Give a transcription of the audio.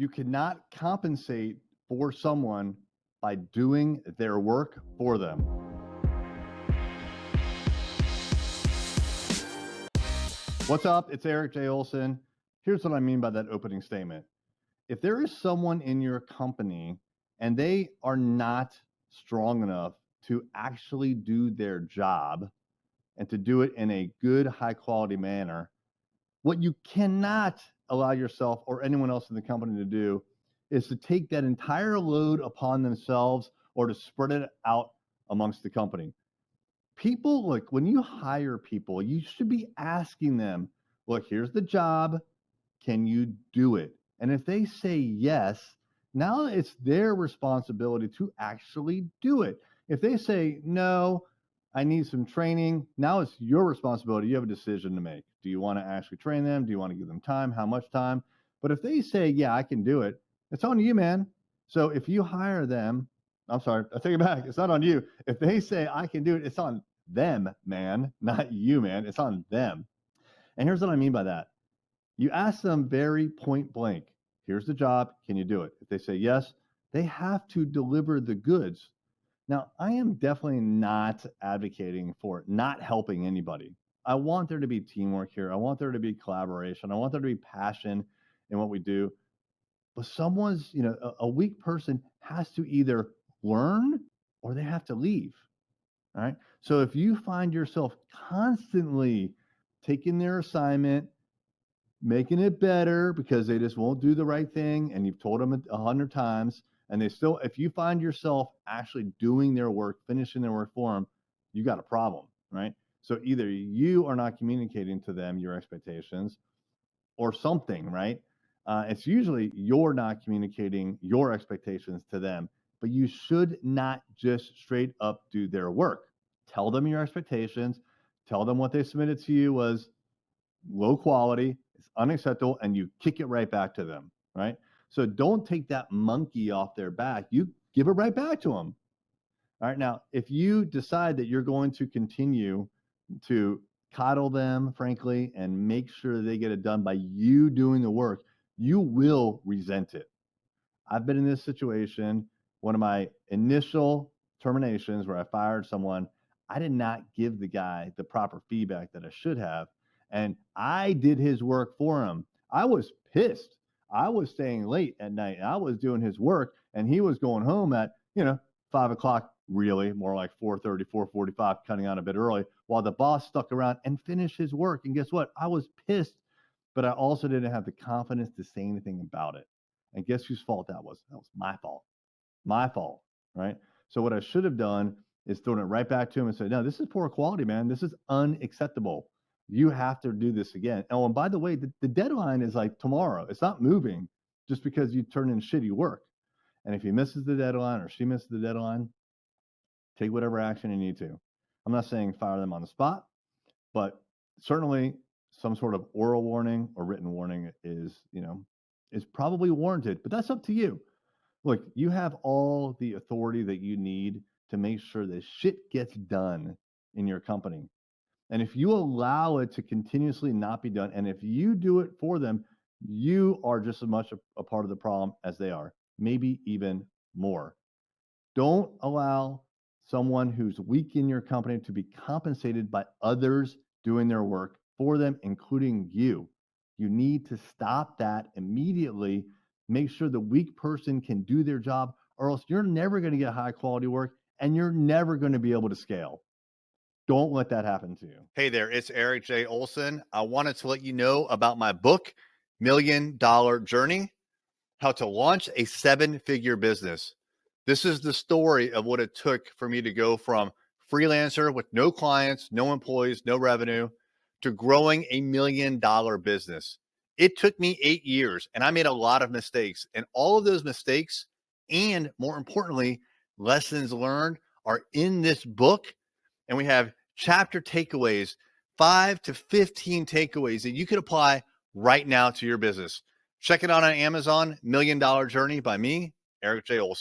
You cannot compensate for someone by doing their work for them. What's up? It's Erik J. Olson. Here's what I mean by that opening statement. If there is someone in your company and they are not strong enough to actually do their job and to do it in a good, high quality manner, what you cannot allow yourself or anyone else in the company to do is to take that entire load upon themselves or to spread it out amongst the company. People, look, when you hire people, you should be asking them, look, here's the job. Can you do it? And if they say yes, now it's their responsibility to actually do it. If they say, no, I need some training, now it's your responsibility. You have a decision to make. Do you want to actually train them? Do you want to give them time? How much time? But if they say, yeah, I can do it, it's on you, man. So if you hire them, I'm sorry, I take it back. It's not on you. If they say I can do it, it's on them, man, not you, man. It's on them. And here's what I mean by that. You ask them very point blank, here's the job, can you do it? If they say yes, they have to deliver the goods. Now, I am definitely not advocating for not helping anybody. I want there to be teamwork here. I want there to be collaboration. I want there to be passion in what we do. But someone's, a weak person has to either learn or they have to leave. All right. So if you find yourself constantly taking their assignment, making it better because they just won't do the right thing, and you've told them 100 times, and they still, if you find yourself actually doing their work, finishing their work for them, you got a problem, right? So either you are not communicating to them your expectations or something, right? It's usually you're not communicating your expectations to them, but you should not just straight up do their work. Tell them your expectations, tell them what they submitted to you was low quality, it's unacceptable, and you kick it right back to them, right? So don't take that monkey off their back. You give it right back to them. All right. Now, if you decide that you're going to continue to coddle them, frankly, and make sure they get it done by you doing the work, you will resent it. I've been in this situation. One of my initial terminations where I fired someone, I did not give the guy the proper feedback that I should have. And I did his work for him. I was pissed. I was staying late at night. I was doing his work, and he was going home at, 5 o'clock, really, more like 4:30, 4:45, cutting out a bit early, while the boss stuck around and finished his work. And guess what? I was pissed, but I also didn't have the confidence to say anything about it. And guess whose fault that was? That was my fault. My fault, right? So what I should have done is thrown it right back to him and said, no, this is poor quality, man. This is unacceptable. You have to do this again. Oh, and by the way, the deadline is like tomorrow. It's not moving just because you turn in shitty work. And if he misses the deadline or she misses the deadline, take whatever action you need to. I'm not saying fire them on the spot, but certainly some sort of oral warning or written warning is probably warranted, but that's up to you. Look, you have all the authority that you need to make sure that shit gets done in your company. And if you allow it to continuously not be done, and if you do it for them, you are just as much a part of the problem as they are, maybe even more. Don't allow someone who's weak in your company to be compensated by others doing their work for them, including you. You need to stop that immediately. Make sure the weak person can do their job, or else you're never going to get high quality work and you're never going to be able to scale. Don't let that happen to you. Hey there, it's Erik J. Olson. I wanted to let you know about my book, $1 Million Journey, How to Launch a 7-Figure Business. This is the story of what it took for me to go from freelancer with no clients, no employees, no revenue, to growing a $1 million business. It took me 8 years, and I made a lot of mistakes. And all of those mistakes, and more importantly, lessons learned, are in this book. And we have chapter takeaways, 5 to 15 takeaways that you could apply right now to your business. Check it out on Amazon, $1 Million Journey by me, Erik J. Olson.